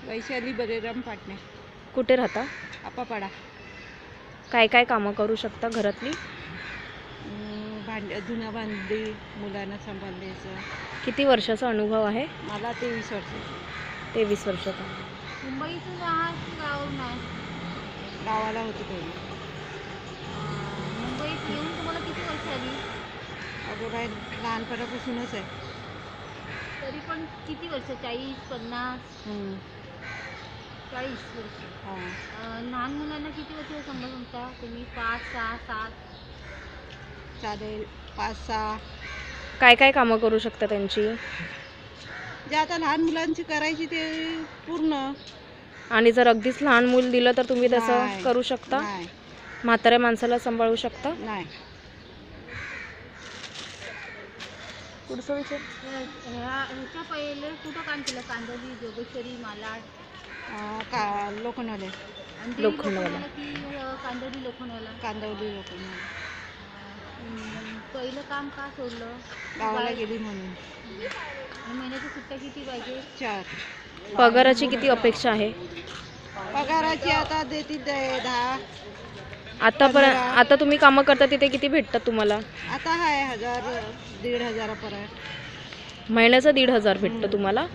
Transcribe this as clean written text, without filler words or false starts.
वैशाली बळीराम पाटणे. कुठे राहता? आपापाडा. काय काय कामं करू शकता घरातली? धुणं भांडी, मुलांना सांभाळायचं. किती वर्षाचा अनुभव आहे? मला 23 वर्ष. 23 वर्षाचा. मुंबईतून आहात की गावाहून आहे? गावाला होती पहिली. मुंबईत येऊन तुम्हाला किती वर्ष आली? अगं बाई, लहानपणापासूनच आहे. तरी पण किती वर्ष? 40-50? 40 वर्ष. हां, लहान मुलांना किती वर्ष सांभाळता तुम्ही? 5, 6, 7? चालेल. 5-6. काय काय कामं करू शकता त्यांची? जे आता लहान मुलांची करायची ते पूर्ण. आणि जर अगदीच लहान मूल दिलं तर तुम्ही तसं नाही, करू शकता? नाही, म्हाताऱ्या माणसाला सांभाळू शकता? नाही. पुढचं विचार. ह्याच्या पहिले कुठं काम केलं? कांदोली, जोगेश्वरी, मालाड? लोखंडवाले. लोखंडवाला. की कांदोली लोखंडवाला? कांदवली लोखंडवाले. पहिलं काम का सोडलं? गावाला गेली म्हणून. आणि महिन्याची सुट्ट्या किती पाहिजे? 4. पगाराची किती अपेक्षा आहे? पगाराची आता देतील 10. आता तुम्ही कामं करता तिथे किती भेटतात तुम्हाला? आता आहे 1000-1500 पर्यंत. महिन्याचं 1,500 भेटतं तुम्हाला?